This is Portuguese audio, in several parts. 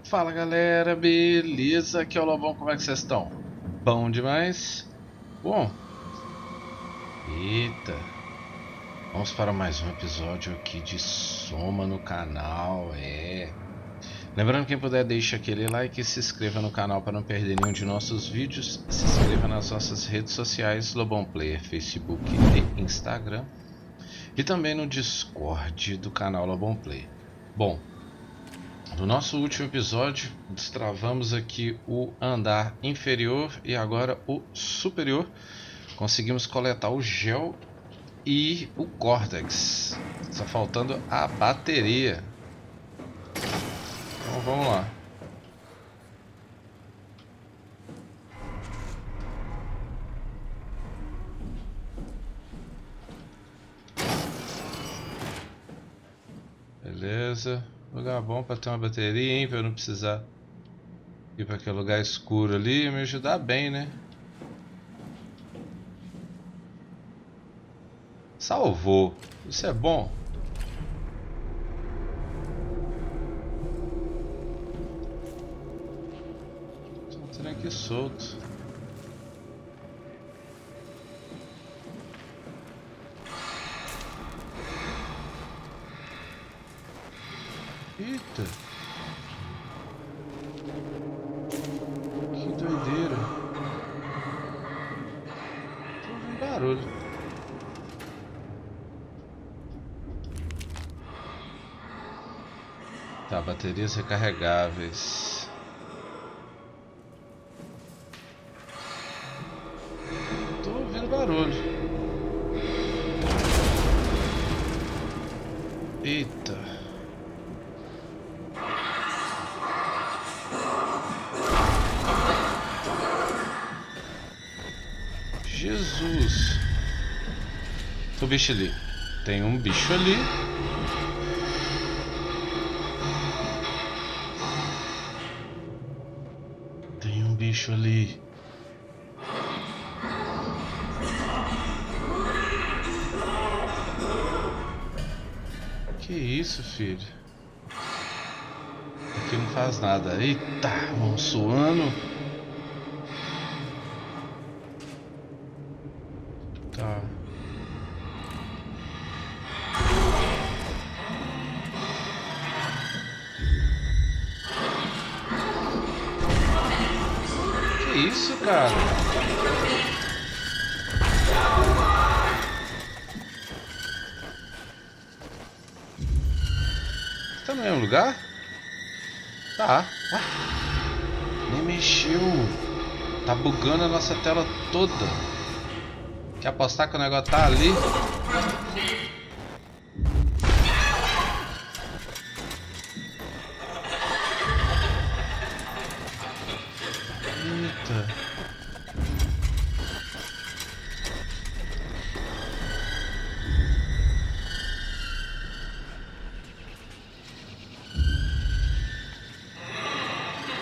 Fala galera, beleza? Aqui é o Lobão, como é que vocês estão? Bom demais? Bom, eita, vamos para mais um episódio aqui de Soma no canal, Lembrando, quem puder deixa aquele like e se inscreva no canal para não perder nenhum de nossos vídeos. Se inscreva nas nossas redes sociais, Lobão Player, Facebook e Instagram. E também no Discord do canal Lobão Player. Bom, no nosso último episódio, destravamos aqui o andar inferior e agora o superior. Conseguimos coletar o gel e o córtex. Está faltando a bateria. Então vamos lá. Beleza. Lugar bom para ter uma bateria, hein? Para eu não precisar ir para aquele lugar escuro ali e me ajudar bem, né? Salvou. Isso é bom. Tem um trem aqui solto. Eita. Que doideira. Tô ouvindo barulho. Tá, baterias recarregáveis. Tô ouvindo barulho. Eita. Jesus. O bicho ali. Tem um bicho ali. Tem um bicho ali. Que isso, filho? Aqui não faz nada. Eita, mão suando. Tá. Que isso, cara? Tá no mesmo lugar? Tá. Ué? Nem mexeu. Tá bugando a nossa tela toda. Quer apostar que o negócio tá ali? Eita.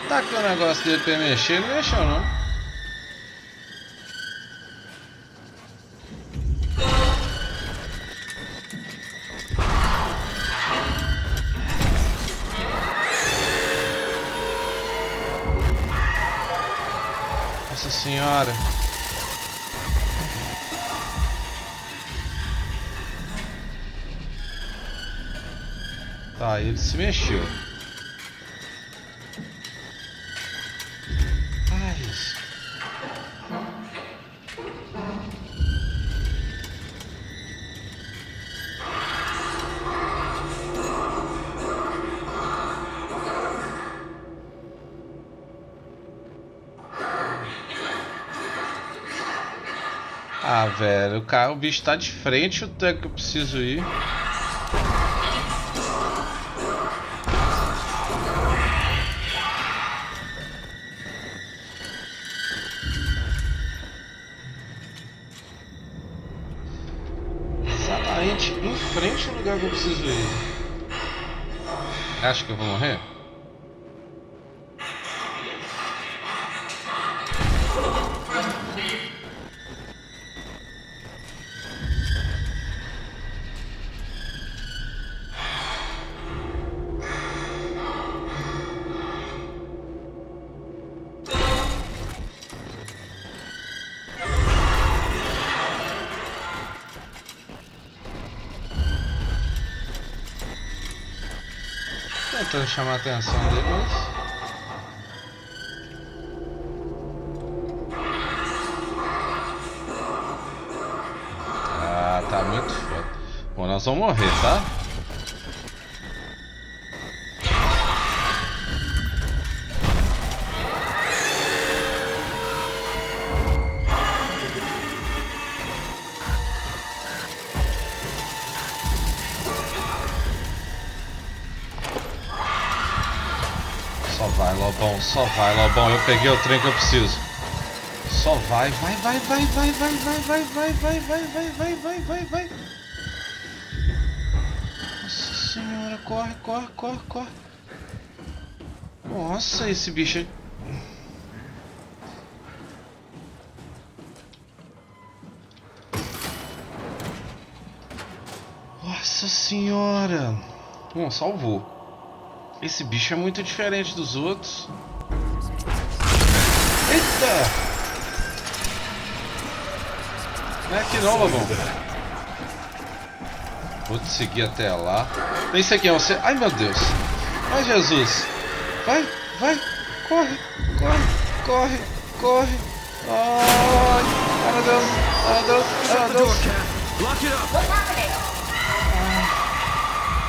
Tá aqui o negócio dele pra mexer, não mexeu não. Nossa senhora. Tá, ele se mexeu. Ai. Ah, velho, o bicho tá de frente, o tanque que eu preciso ir. Exatamente em frente ao lugar que eu preciso ir. Acho que eu vou morrer? Tentando chamar a atenção dele, mas... Ah, tá muito foda. Bom, nós vamos morrer, tá? Só vai, Lobão, eu peguei o trem que eu preciso. Só vai. Nossa senhora, corre. Nossa, esse bicho é... Nossa senhora. Bom, salvou. Esse bicho é muito diferente dos outros. Eita! Não é aqui não, Lobão. Vou te seguir até lá. Nem sei quem é você. Ai, meu Deus. Ai, Jesus. Vai. Corre. Ai, meu Deus. Lock it up. What's happening?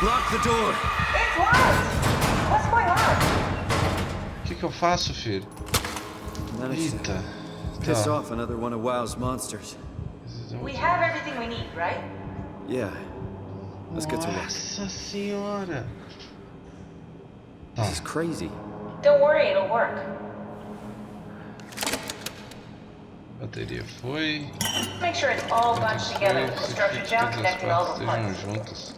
Lock the door. It's locked. What's going on? O que eu faço, filho? Eita. Piss off another one of WoW's monsters. We have everything we need, right? Yeah. Let's get to work. Nossa senhora. This is crazy. Don't worry, it'll work. Bateria foi. Make sure it's all bunched together with the structure gel Todas as connecting all partes the estejam parts. juntas.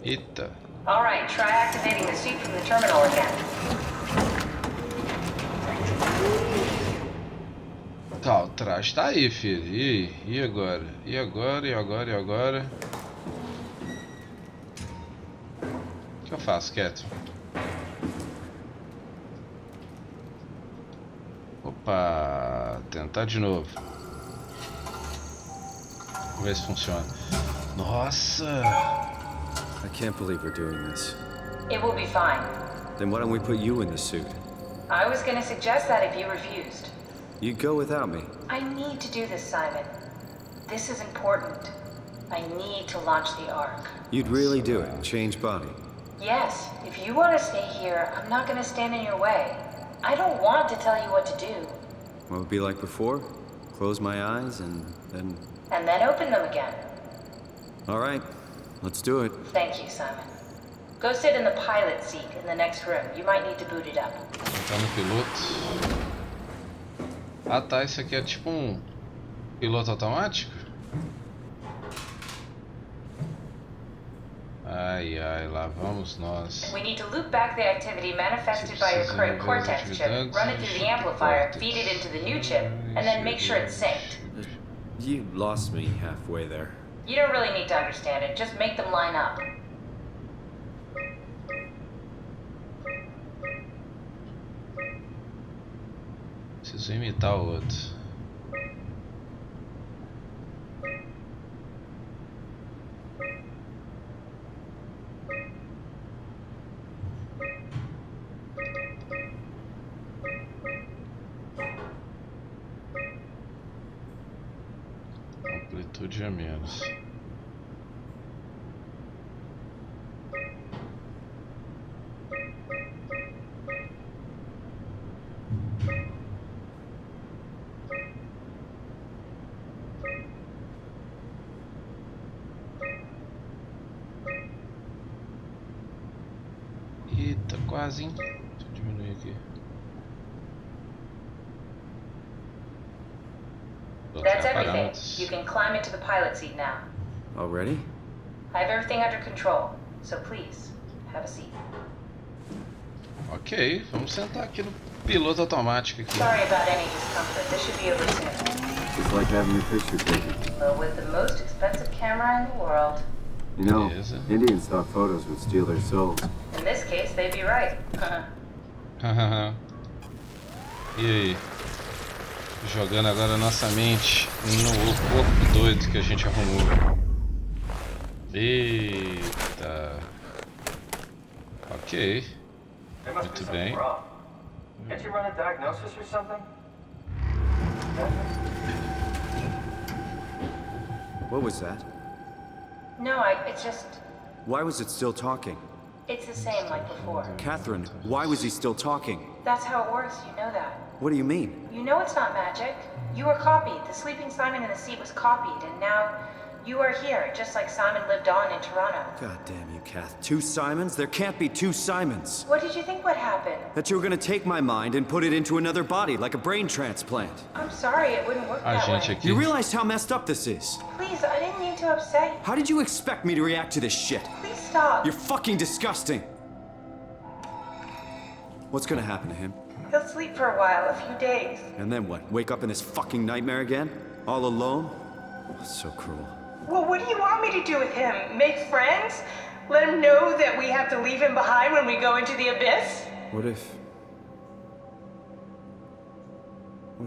Eita. All right, try activating the suit from the terminal again. Tá, o traje tá aí, filho. E agora? E agora? O que eu faço, quieto? Opa, tentar de novo. Vamos ver se funciona. Nossa! I can't believe we're doing this. It will be fine. Then why don't we put you in the suit? I was gonna suggest that if you refused. You'd go without me. I need to do this, Simon. This is important. I need to launch the Ark. You'd really do it, change body. Yes, if you want to stay here, I'm not gonna stand in your way. I don't want to tell you what to do. What would it be like before? Close my eyes and then... And then open them again. All right, let's do it. Thank you, Simon. Go sit in the pilot seat in the next room. You might need to boot it up. Tá no piloto. Ah tá, isso aqui é tipo um piloto automático? Ai, lá vamos nós. We need to loop back the activity manifested by your current Cortex chip, run it through the amplifier, feed it into the new chip, and then make sure it's synced. You lost me halfway there. You don't really need to understand it, just make them line up. Preciso imitar o outro. Amplitude a menos. Eita, quase, hein? Deixa eu diminuir aqui. That's everything. You can climb into the pilot seat now. Already? I have everything under control, so please, have a seat. Ok, vamos sentar aqui no piloto automático aqui. Sorry about any discomfort. This should be over soon. It's like having your picture taken. But with the most expensive camera in the world, You know, Beleza. Indian stock photos would steal their souls. in this case, they'd be right. E aí? Jogando agora nossa mente no corpo doido que a gente arrumou. Eita. Ok. Muito bem. Can't you run a diagnosis or something? What was that? No, it's just... Why was it still talking? It's the same like before. Catherine, why was he still talking? That's how it works, you know that. What do you mean? You know it's not magic. You were copied. The sleeping Simon in the seat was copied, and now you are here, just like Simon lived on in Toronto. God damn you, Kath. 2 Simons? There can't be 2 Simons. What did you think would happen? That you were gonna take my mind and put it into another body, like a brain transplant. I'm sorry, it wouldn't work that way. You realize how messed up this is? Please, I didn't mean to upset you. How did you expect me to react to this shit? Please stop. You're fucking disgusting. What's gonna happen to him? He'll sleep for a while, a few days. And then what? Wake up in this fucking nightmare again? All alone? So cruel. Well, what do you want me to do with him? Make friends? Let him know that we have to leave him behind when we go into the abyss? What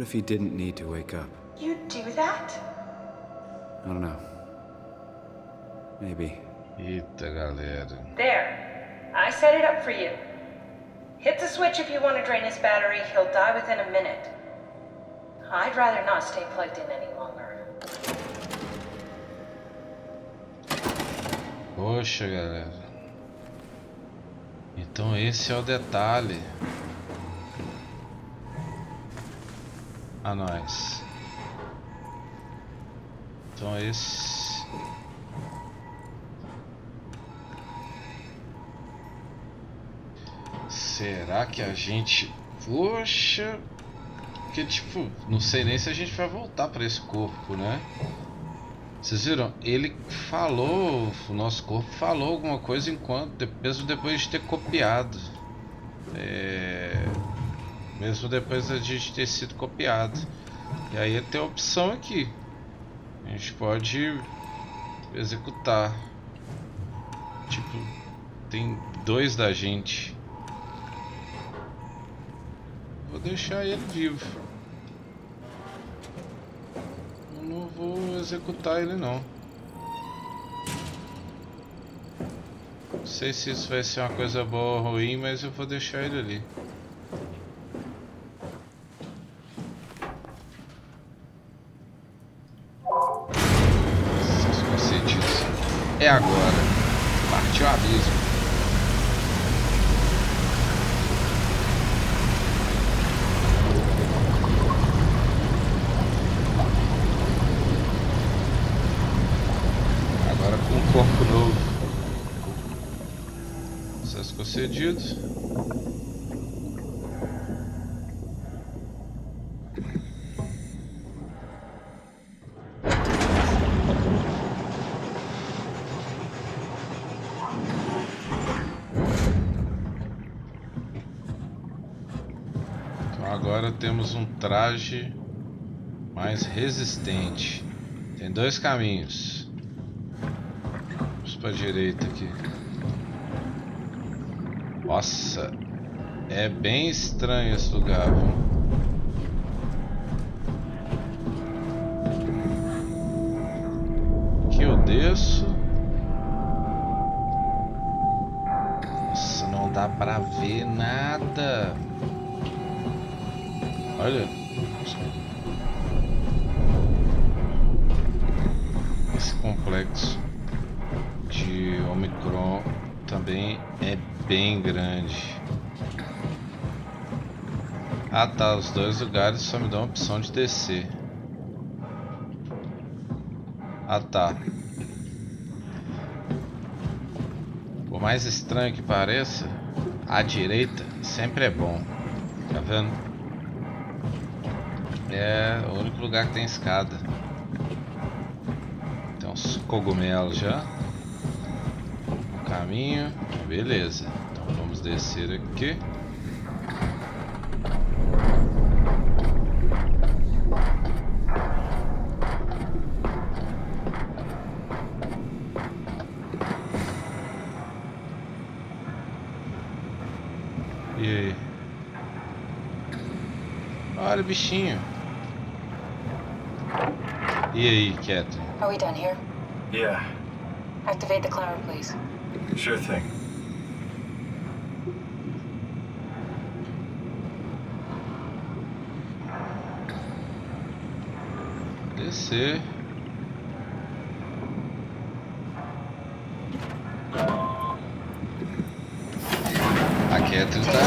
if he didn't need to wake up? You'd do that? I don't know. Maybe. Eita, galera. There. I set it up for you. Hit the switch if you want to drain his battery. He'll die within a minute. I'd rather not stay plugged in any longer. Poxa, galera. Então esse é o detalhe. A nós. Então esse... Será que a gente... Poxa... Porque tipo, não sei nem se a gente vai voltar para esse corpo, né? Vocês viram? Ele falou, o nosso corpo falou alguma coisa enquanto, mesmo depois de ter copiado. Mesmo depois de a gente ter sido copiado. E aí tem a opção aqui. A gente pode executar. Tipo, tem 2 da gente. Vou deixar ele vivo. Eu não vou executar ele não. Não sei se isso vai ser uma coisa boa ou ruim, mas eu vou deixar ele ali. Seus concedidos. É agora. Partiu o abismo. Corpo novo. Sucesso concedido. Então agora temos um traje mais resistente. Tem 2 caminhos. Pra direita aqui. Nossa, é bem estranho esse lugar, viu? Aqui eu desço. Nossa, não dá pra ver nada. Olha. Esse complexo de Omicron também é bem grande. Ah tá, os 2 lugares só me dão a opção de descer. Ah tá. Por mais estranho que pareça, a direita sempre é bom. Tá vendo? É o único lugar que tem escada. Tem uns cogumelos já. Caminho, beleza. Então vamos descer aqui. E aí? Olha o bichinho. E aí, Catherine? Are we done here? Yeah, Activate the climber, please. sure thing. descer. A Catherine tá...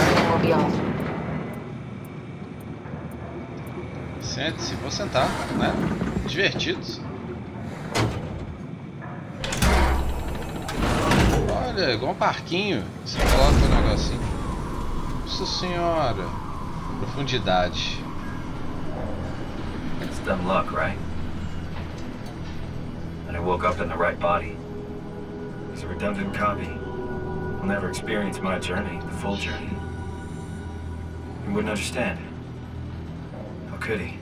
Sente-se, vou sentar, né? Divertidos. Olha, igual um parquinho. Você coloca o negocinho. Nossa senhora. Profundidade. It's dumb luck, right? And I woke up in the right body. He's a redundant copy. He'll never experience my journey, the full journey. He wouldn't understand. How could he?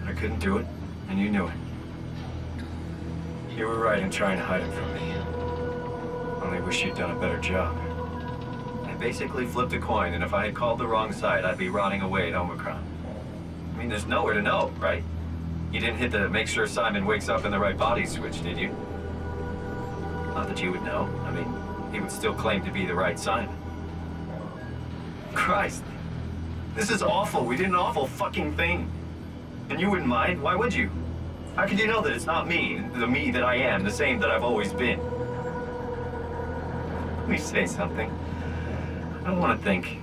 I couldn't do it, and you knew it. You were right in trying to hide him from me. Only wish you'd done a better job. I basically flipped a coin, and if I had called the wrong side, I'd be rotting away at Omicron. I mean, there's nowhere to know, right? You didn't hit the make sure Simon wakes up in the right body switch, did you? Not that you would know. I mean, he would still claim to be the right Simon. Christ. This is awful. We did an awful fucking thing. And you wouldn't mind? Why would you? How could you know that it's not me, the me that I am, the same that I've always been? Please say something. I don't want to think.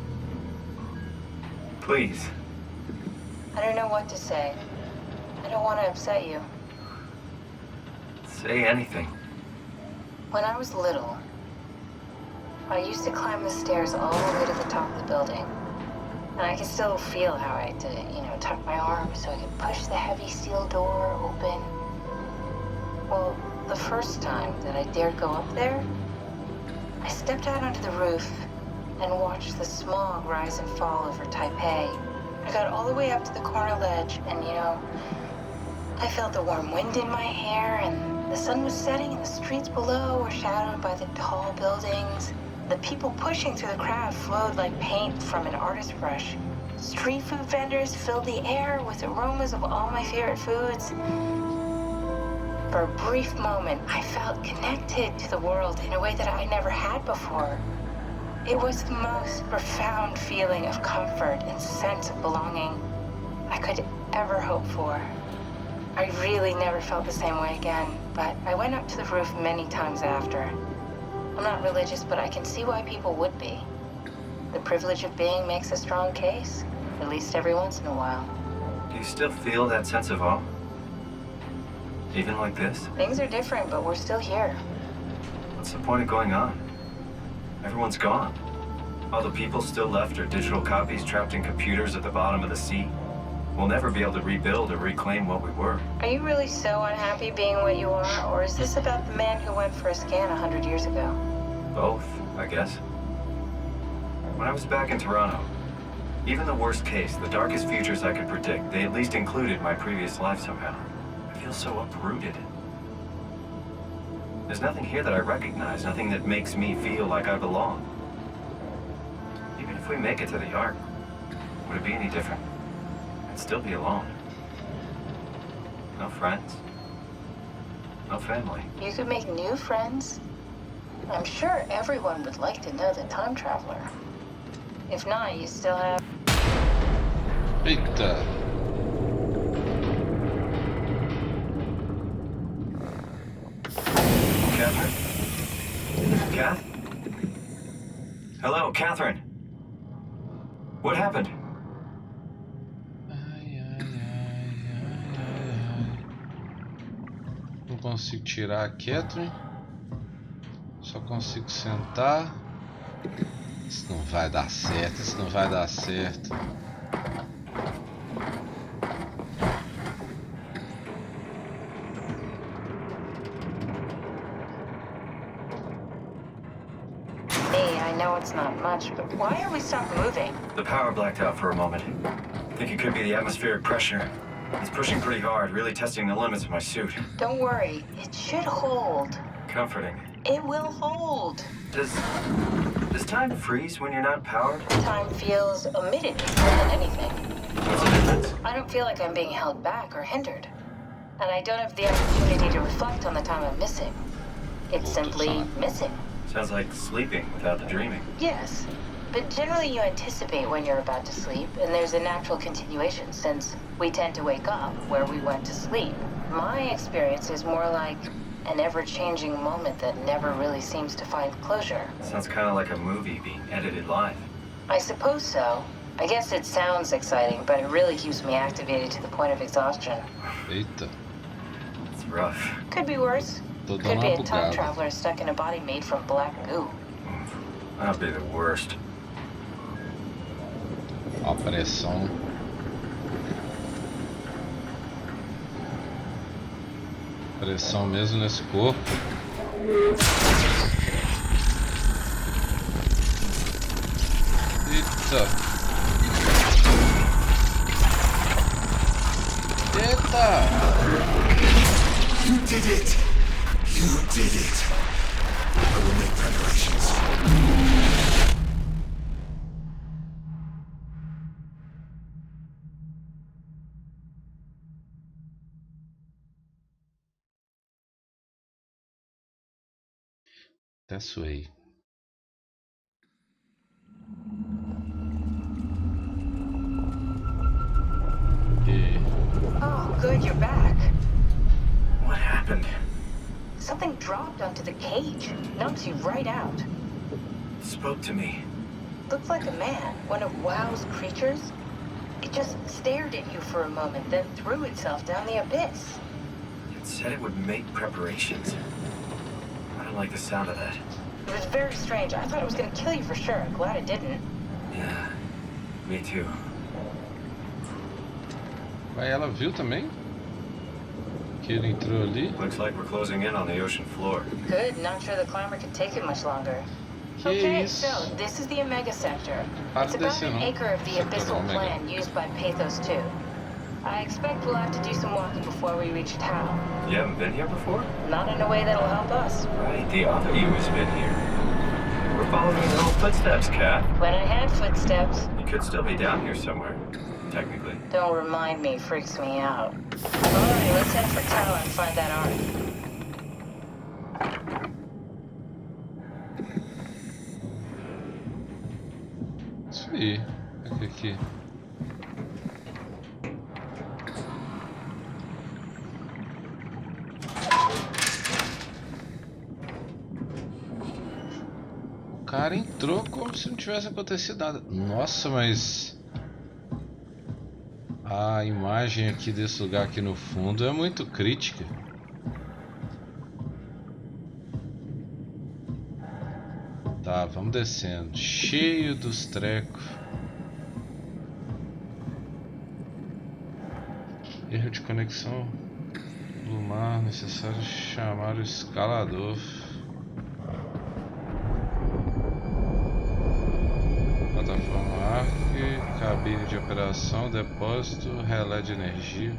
Please. I don't know what to say. I don't want to upset you. Say anything. When I was little, I used to climb the stairs all the way to the top of the building. And I can still feel how I had to, tuck my arms so I could push the heavy steel door open. Well, the first time that I dared go up there, I stepped out onto the roof and watched the smog rise and fall over Taipei. I got all the way up to the corner ledge and, I felt the warm wind in my hair and the sun was setting and the streets below were shadowed by the tall buildings. The people pushing through the crowd flowed like paint from an artist's brush. Street food vendors filled the air with aromas of all my favorite foods. For a brief moment, I felt connected to the world in a way that I never had before. It was the most profound feeling of comfort and sense of belonging I could ever hope for. I really never felt the same way again, but I went up to the roof many times after. I'm not religious, but I can see why people would be. The privilege of being makes a strong case, at least every once in a while. Do you still feel that sense of awe? Even like this? Things are different, but we're still here. What's the point of going on? Everyone's gone. All the people still left are digital copies trapped in computers at the bottom of the sea. We'll never be able to rebuild or reclaim what we were. Are you really so unhappy being what you are, or is this about the man who went for a scan 100 years ago? Both, I guess. When I was back in Toronto, even the worst case, the darkest futures I could predict, they at least included my previous life somehow. I feel so uprooted. There's nothing here that I recognize, nothing that makes me feel like I belong. Even if we make it to the Ark, would it be any different? I'd still be alone. No friends. No family. You could make new friends. I'm sure everyone would like to know the time traveler. If not, you still have... Eita. Catherine? Kath? Hello, Catherine. What happened? Não consigo tirar a Catherine. Só consigo sentar. Isso não vai dar certo, isso não vai dar certo. Hey, I know it's not much, but why are we stopped moving? The power blacked out for a moment. I think it could be the atmospheric pressure. It's pushing pretty hard, really testing the limits of my suit. Don't worry, it should hold. Comforting. It will hold. Does time freeze when you're not powered? Time feels omitted more than anything. What's the difference? I don't feel like I'm being held back or hindered. And I don't have the opportunity to reflect on the time I'm missing. It's simply missing. Sounds like sleeping without the dreaming. Yes, but generally you anticipate when you're about to sleep, and there's a natural continuation since we tend to wake up where we went to sleep My experience is more like an ever-changing moment that never really seems to find closure. Sounds kind of like a movie being edited live. I suppose so. I guess it sounds exciting, but it really keeps me activated to the point of exhaustion. Eita, It's rough. Could be worse. tô Could dando be uma a time bugada. traveler stuck in a body made from black goo. That'd be the worst. Ó a pressão. Pressão mesmo nesse corpo. Eita. Eita. You did it! You did it! I will make preparations. Até suei. E... Oh, good, you're back. What happened? Something dropped onto the cage. Knocks you right out. It spoke to me. Looked like a man, one of WoW's creatures. It just stared at you for a moment, then threw itself down the abyss. It said it would make preparations. I don't like the sound of that. It was very strange. I thought it was gonna kill you for sure. I'm glad it didn't. Yeah, me too. Mas ela viu também? Que ele entrou ali? Looks like we're closing in on the ocean floor. Good, not sure the climber could take it much longer. Que Okay, isso? so this is the Omega Sector. Para It's de about descer, an não. acre of the Sector abyssal Omega. plan used by Pathos 2. I expect we'll have to do some walking before we reach Tau. You haven't been here before? Not in a way that'll help us. Right, the other you has been here. We're following your own footsteps, Kat. When I had footsteps, You could still be down here somewhere, technically. don't remind me, freaks me out. Alright, let's head for Tau and find that ark. Isso aí. Aqui. O cara entrou como se não tivesse acontecido nada. Nossa, mas a imagem aqui desse lugar aqui no fundo é muito crítica. Tá, vamos descendo. Cheio dos trecos. Erro de conexão do mar. Necessário chamar o escalador. Plataforma arque. Cabine de operação. Depósito. Relé de energia.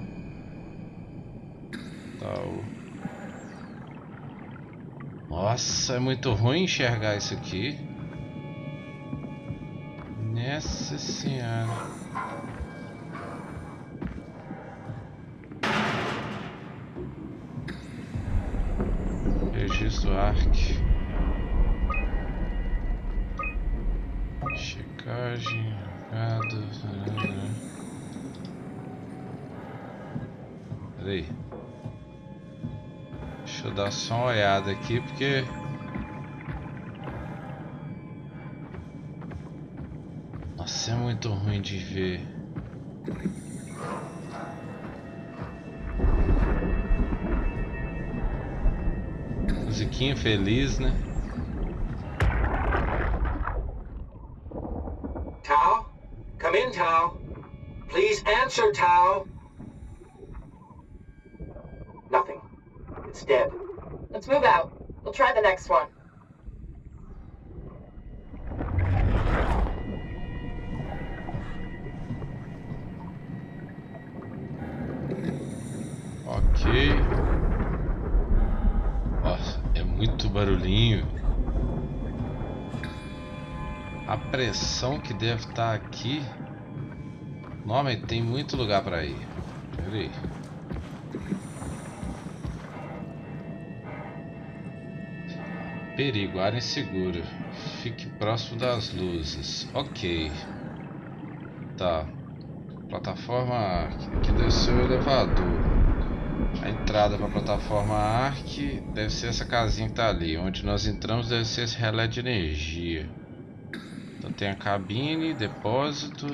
Tal. Nossa, é muito ruim enxergar isso aqui. Nossa senhora. Registro ARC. Checagem. Peraí. Deixa eu dar só uma olhada aqui porque nossa, é muito ruim de ver. Musiquinha feliz, né? Tao? Come in, Tao. Please answer, Tao. Nothing. It's dead. Let's move out. We'll try the next one. Ok. Nossa, é muito barulhinho. A pressão que deve estar aqui. Não, mas tem muito lugar para ir. Pera aí. Perigo, área insegura. Fique próximo das luzes. Ok. Tá. Plataforma. Aqui desceu o elevador. A entrada para a plataforma Ark deve ser essa casinha que tá ali. Onde nós entramos deve ser esse relé de energia. Então tem a cabine, depósito.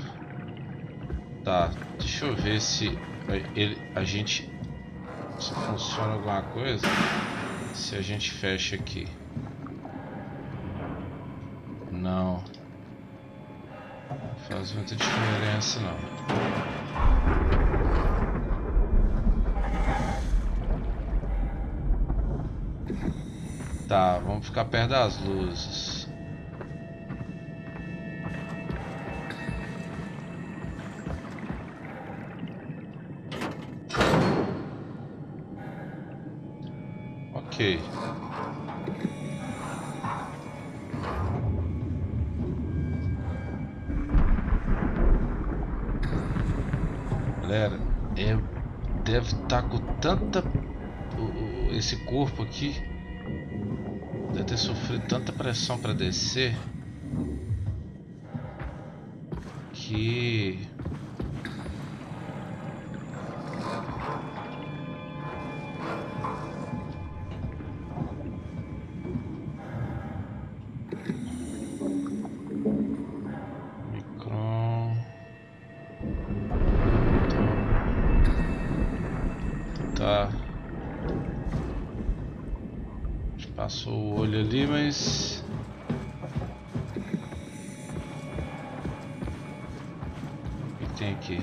Tá, deixa eu ver se se funciona alguma coisa. Se a gente fecha aqui. Não. Não faz muita diferença não. Tá, vamos ficar perto das luzes. Ok. Galera, deve estar com tanta... esse corpo aqui deve ter sofrido tanta pressão para descer que... Tá. Passou o olho ali, mas... O que tem aqui?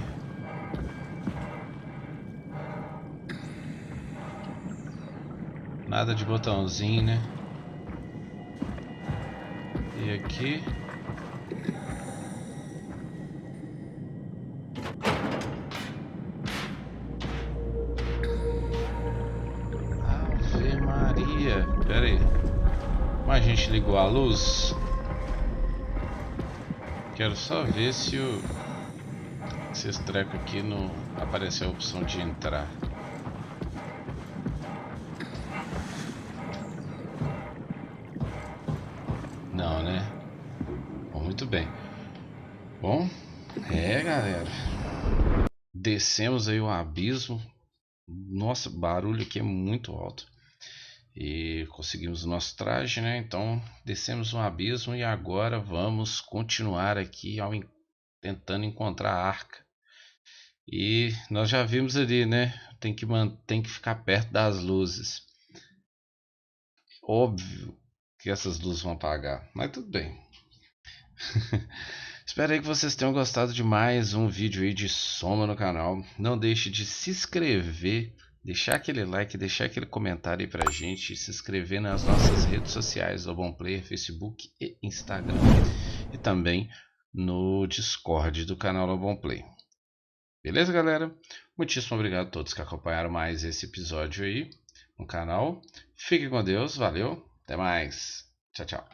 Nada de botãozinho, né? E aqui... Ave Maria! Pera aí. Como a gente ligou a luz? Quero só ver se esse treco aqui não apareceu a opção de entrar. Não, né? Bom, muito bem. Bom, galera. Descemos aí o abismo. Nossa, o barulho aqui é muito alto. E conseguimos o nosso traje, né? Então descemos um abismo e agora vamos continuar aqui tentando encontrar a arca. E nós já vimos ali, né? Tem que ficar perto das luzes. Óbvio que essas luzes vão apagar, mas tudo bem. Espero aí que vocês tenham gostado de mais um vídeo aí de Soma no canal. Não deixe de se inscrever, deixar aquele like, deixar aquele comentário aí pra gente, se inscrever nas nossas redes sociais do Bom Player, Facebook e Instagram, e também no Discord do canal do Bom Play. Beleza, galera? Muitíssimo obrigado a todos que acompanharam mais esse episódio aí no canal. Fiquem com Deus, valeu, até mais, tchau, tchau.